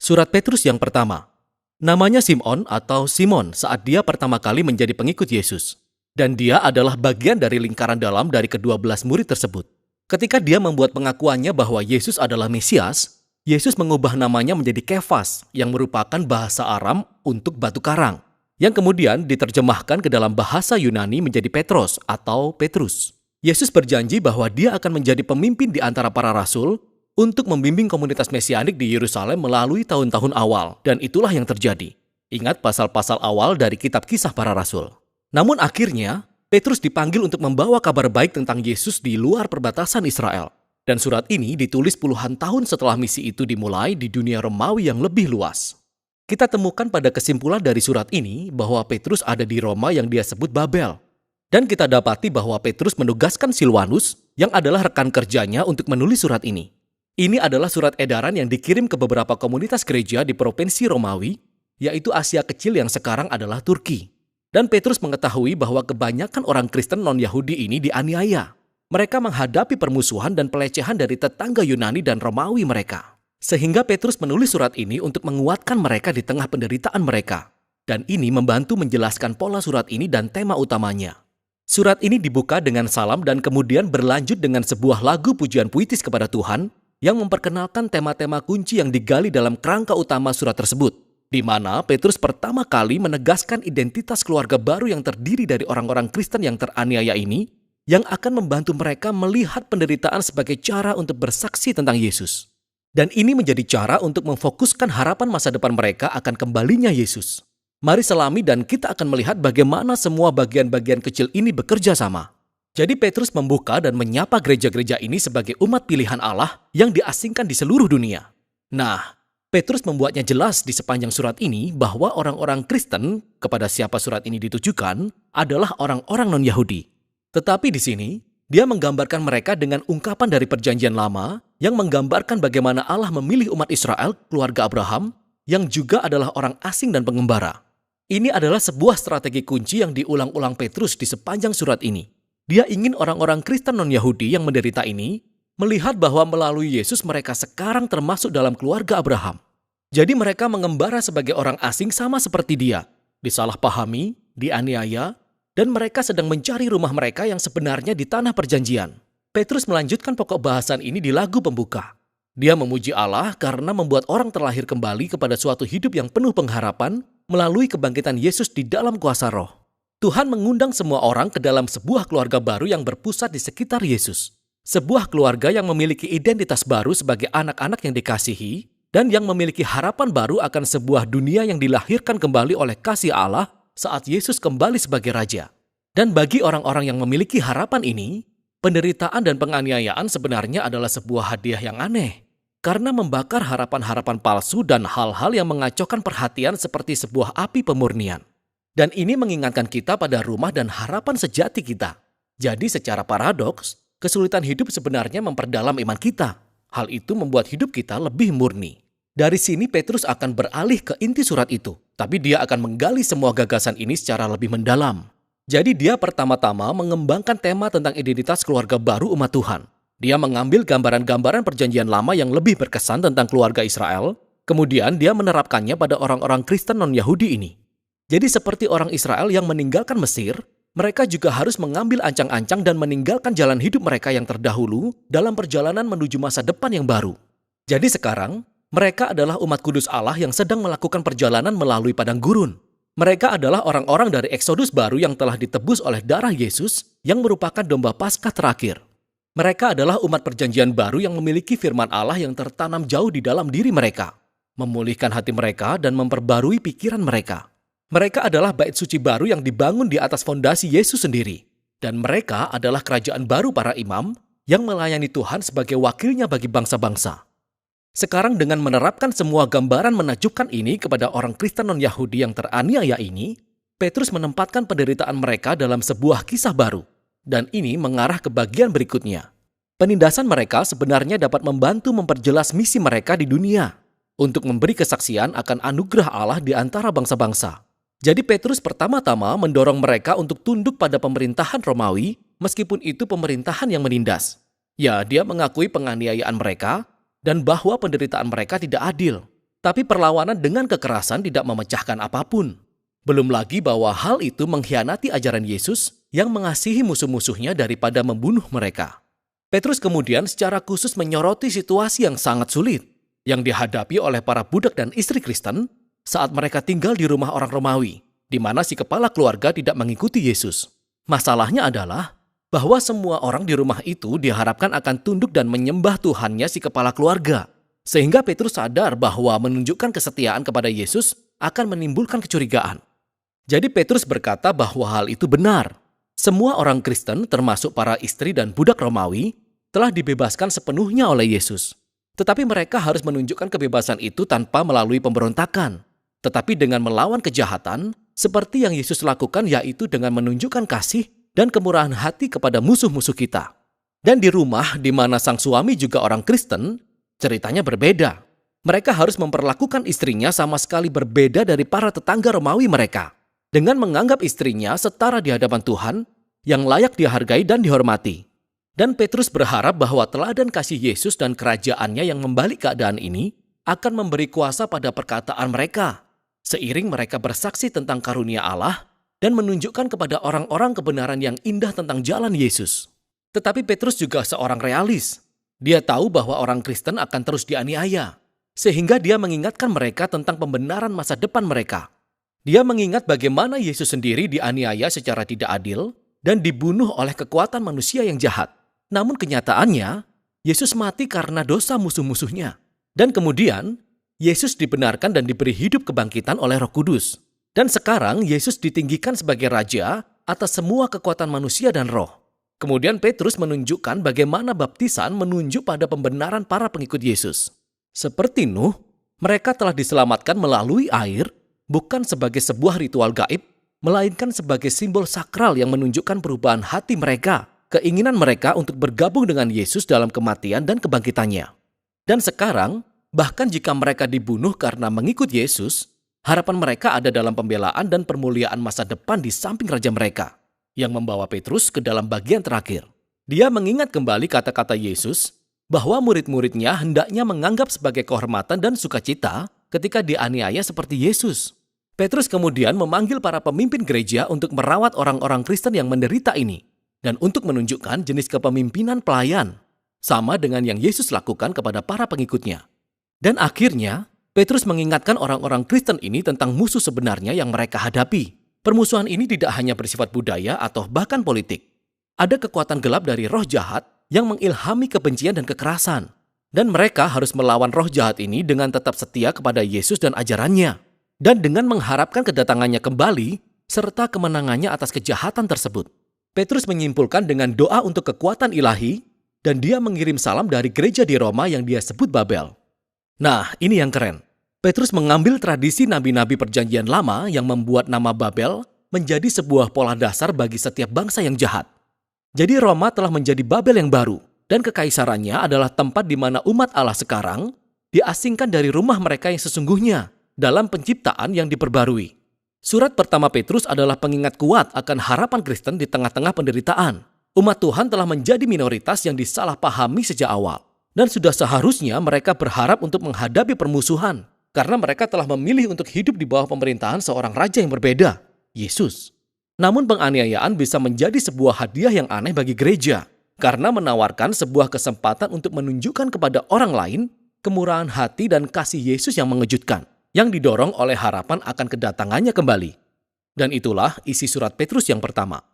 Surat Petrus yang pertama. Namanya Simon atau Simon saat dia pertama kali menjadi pengikut Yesus. Dan dia adalah bagian dari lingkaran dalam dari ke-12 murid tersebut. Ketika dia membuat pengakuannya bahwa Yesus adalah Mesias, Yesus mengubah namanya menjadi Kefas yang merupakan bahasa Aram untuk batu karang, yang kemudian diterjemahkan ke dalam bahasa Yunani menjadi Petros atau Petrus. Yesus berjanji bahwa dia akan menjadi pemimpin di antara para rasul untuk membimbing komunitas mesianik di Yerusalem melalui tahun-tahun awal, dan itulah yang terjadi. Ingat pasal-pasal awal dari kitab Kisah Para Rasul. Namun akhirnya, Petrus dipanggil untuk membawa kabar baik tentang Yesus di luar perbatasan Israel. Dan surat ini ditulis puluhan tahun setelah misi itu dimulai di dunia Romawi yang lebih luas. Kita temukan pada kesimpulan dari surat ini bahwa Petrus ada di Roma yang dia sebut Babel. Dan kita dapati bahwa Petrus menugaskan Silwanus yang adalah rekan kerjanya untuk menulis surat ini. Ini adalah surat edaran yang dikirim ke beberapa komunitas gereja di provinsi Romawi, yaitu Asia Kecil yang sekarang adalah Turki. Dan Petrus mengetahui bahwa kebanyakan orang Kristen non-Yahudi ini dianiaya. Mereka menghadapi permusuhan dan pelecehan dari tetangga Yunani dan Romawi mereka. Sehingga Petrus menulis surat ini untuk menguatkan mereka di tengah penderitaan mereka. Dan ini membantu menjelaskan pola surat ini dan tema utamanya. Surat ini dibuka dengan salam dan kemudian berlanjut dengan sebuah lagu pujian puitis kepada Tuhan yang memperkenalkan tema-tema kunci yang digali dalam kerangka utama surat tersebut, di mana Petrus pertama kali menegaskan identitas keluarga baru yang terdiri dari orang-orang Kristen yang teraniaya ini, yang akan membantu mereka melihat penderitaan sebagai cara untuk bersaksi tentang Yesus. Dan ini menjadi cara untuk memfokuskan harapan masa depan mereka akan kembalinya Yesus. Mari selami dan kita akan melihat bagaimana semua bagian-bagian kecil ini bekerja sama. Jadi Petrus membuka dan menyapa gereja-gereja ini sebagai umat pilihan Allah yang diasingkan di seluruh dunia. Nah, Petrus membuatnya jelas di sepanjang surat ini bahwa orang-orang Kristen kepada siapa surat ini ditujukan adalah orang-orang non-Yahudi. Tetapi di sini, dia menggambarkan mereka dengan ungkapan dari Perjanjian Lama yang menggambarkan bagaimana Allah memilih umat Israel, keluarga Abraham, yang juga adalah orang asing dan pengembara. Ini adalah sebuah strategi kunci yang diulang-ulang Petrus di sepanjang surat ini. Dia ingin orang-orang Kristen non-Yahudi yang menderita ini melihat bahwa melalui Yesus mereka sekarang termasuk dalam keluarga Abraham. Jadi mereka mengembara sebagai orang asing sama seperti dia, disalahpahami, dianiaya, dan mereka sedang mencari rumah mereka yang sebenarnya di tanah perjanjian. Petrus melanjutkan pokok bahasan ini di lagu pembuka. Dia memuji Allah karena membuat orang terlahir kembali kepada suatu hidup yang penuh pengharapan melalui kebangkitan Yesus di dalam kuasa Roh. Tuhan mengundang semua orang ke dalam sebuah keluarga baru yang berpusat di sekitar Yesus. Sebuah keluarga yang memiliki identitas baru sebagai anak-anak yang dikasihi dan yang memiliki harapan baru akan sebuah dunia yang dilahirkan kembali oleh kasih Allah saat Yesus kembali sebagai Raja. Dan bagi orang-orang yang memiliki harapan ini, penderitaan dan penganiayaan sebenarnya adalah sebuah hadiah yang aneh. Karena membakar harapan-harapan palsu dan hal-hal yang mengacaukan perhatian seperti sebuah api pemurnian. Dan ini mengingatkan kita pada rumah dan harapan sejati kita. Jadi secara paradoks, kesulitan hidup sebenarnya memperdalam iman kita. Hal itu membuat hidup kita lebih murni. Dari sini Petrus akan beralih ke inti surat itu, tapi dia akan menggali semua gagasan ini secara lebih mendalam. Jadi dia pertama-tama mengembangkan tema tentang identitas keluarga baru umat Tuhan. Dia mengambil gambaran-gambaran perjanjian lama yang lebih berkesan tentang keluarga Israel, kemudian dia menerapkannya pada orang-orang Kristen non-Yahudi ini. Jadi seperti orang Israel yang meninggalkan Mesir, mereka juga harus mengambil ancang-ancang dan meninggalkan jalan hidup mereka yang terdahulu dalam perjalanan menuju masa depan yang baru. Jadi sekarang, mereka adalah umat kudus Allah yang sedang melakukan perjalanan melalui padang gurun. Mereka adalah orang-orang dari Eksodus baru yang telah ditebus oleh darah Yesus yang merupakan domba Paskah terakhir. Mereka adalah umat perjanjian baru yang memiliki firman Allah yang tertanam jauh di dalam diri mereka, memulihkan hati mereka dan memperbarui pikiran mereka. Mereka adalah bait suci baru yang dibangun di atas fondasi Yesus sendiri. Dan mereka adalah kerajaan baru para imam yang melayani Tuhan sebagai wakilnya bagi bangsa-bangsa. Sekarang dengan menerapkan semua gambaran menakjubkan ini kepada orang Kristen non-Yahudi yang teraniaya ini, Petrus menempatkan penderitaan mereka dalam sebuah kisah baru. Dan ini mengarah ke bagian berikutnya. Penindasan mereka sebenarnya dapat membantu memperjelas misi mereka di dunia untuk memberi kesaksian akan anugerah Allah di antara bangsa-bangsa. Jadi Petrus pertama-tama mendorong mereka untuk tunduk pada pemerintahan Romawi meskipun itu pemerintahan yang menindas. Ya, dia mengakui penganiayaan mereka dan bahwa penderitaan mereka tidak adil. Tapi perlawanan dengan kekerasan tidak memecahkan apapun. Belum lagi bahwa hal itu mengkhianati ajaran Yesus yang mengasihi musuh-musuhnya daripada membunuh mereka. Petrus kemudian secara khusus menyoroti situasi yang sangat sulit yang dihadapi oleh para budak dan istri Kristen saat mereka tinggal di rumah orang Romawi, di mana si kepala keluarga tidak mengikuti Yesus. Masalahnya adalah bahwa semua orang di rumah itu diharapkan akan tunduk dan menyembah Tuhannya si kepala keluarga. Sehingga Petrus sadar bahwa menunjukkan kesetiaan kepada Yesus akan menimbulkan kecurigaan. Jadi Petrus berkata bahwa hal itu benar. Semua orang Kristen, termasuk para istri dan budak Romawi, telah dibebaskan sepenuhnya oleh Yesus. Tetapi mereka harus menunjukkan kebebasan itu tanpa melalui pemberontakan. Tetapi dengan melawan kejahatan, seperti yang Yesus lakukan, yaitu dengan menunjukkan kasih dan kemurahan hati kepada musuh-musuh kita. Dan di rumah di mana sang suami juga orang Kristen, ceritanya berbeda. Mereka harus memperlakukan istrinya sama sekali berbeda dari para tetangga Romawi mereka, dengan menganggap istrinya setara di hadapan Tuhan yang layak dihargai dan dihormati. Dan Petrus berharap bahwa teladan kasih Yesus dan kerajaannya yang membalik keadaan ini akan memberi kuasa pada perkataan mereka, seiring mereka bersaksi tentang karunia Allah dan menunjukkan kepada orang-orang kebenaran yang indah tentang jalan Yesus. Tetapi Petrus juga seorang realis. Dia tahu bahwa orang Kristen akan terus dianiaya, sehingga dia mengingatkan mereka tentang pembenaran masa depan mereka. Dia mengingat bagaimana Yesus sendiri dianiaya secara tidak adil dan dibunuh oleh kekuatan manusia yang jahat. Namun kenyataannya, Yesus mati karena dosa musuh-musuhnya. Dan kemudian, Yesus dibenarkan dan diberi hidup kebangkitan oleh Roh Kudus. Dan sekarang Yesus ditinggikan sebagai Raja atas semua kekuatan manusia dan roh. Kemudian Petrus menunjukkan bagaimana baptisan menunjuk pada pembenaran para pengikut Yesus. Seperti Nuh, mereka telah diselamatkan melalui air, bukan sebagai sebuah ritual gaib, melainkan sebagai simbol sakral yang menunjukkan perubahan hati mereka, keinginan mereka untuk bergabung dengan Yesus dalam kematian dan kebangkitannya. Dan sekarang, bahkan jika mereka dibunuh karena mengikut Yesus, harapan mereka ada dalam pembelaan dan permuliaan masa depan di samping Raja mereka, yang membawa Petrus ke dalam bagian terakhir. Dia mengingat kembali kata-kata Yesus bahwa murid-muridnya hendaknya menganggap sebagai kehormatan dan sukacita ketika dianiaya seperti Yesus. Petrus kemudian memanggil para pemimpin gereja untuk merawat orang-orang Kristen yang menderita ini, dan untuk menunjukkan jenis kepemimpinan pelayan, sama dengan yang Yesus lakukan kepada para pengikutnya. Dan akhirnya, Petrus mengingatkan orang-orang Kristen ini tentang musuh sebenarnya yang mereka hadapi. Permusuhan ini tidak hanya bersifat budaya atau bahkan politik. Ada kekuatan gelap dari roh jahat yang mengilhami kebencian dan kekerasan. Dan mereka harus melawan roh jahat ini dengan tetap setia kepada Yesus dan ajarannya. Dan dengan mengharapkan kedatangannya kembali, serta kemenangannya atas kejahatan tersebut. Petrus menyimpulkan dengan doa untuk kekuatan ilahi, dan dia mengirim salam dari gereja di Roma yang dia sebut Babel. Nah, ini yang keren. Petrus mengambil tradisi nabi-nabi perjanjian lama yang membuat nama Babel menjadi sebuah pola dasar bagi setiap bangsa yang jahat. Jadi Roma telah menjadi Babel yang baru, dan kekaisarannya adalah tempat di mana umat Allah sekarang diasingkan dari rumah mereka yang sesungguhnya dalam penciptaan yang diperbarui. Surat pertama Petrus adalah pengingat kuat akan harapan Kristen di tengah-tengah penderitaan. Umat Tuhan telah menjadi minoritas yang disalahpahami sejak awal. Dan sudah seharusnya mereka berharap untuk menghadapi permusuhan. Karena mereka telah memilih untuk hidup di bawah pemerintahan seorang raja yang berbeda, Yesus. Namun penganiayaan bisa menjadi sebuah hadiah yang aneh bagi gereja. Karena menawarkan sebuah kesempatan untuk menunjukkan kepada orang lain kemurahan hati dan kasih Yesus yang mengejutkan, yang didorong oleh harapan akan kedatangannya kembali. Dan itulah isi surat Petrus yang pertama.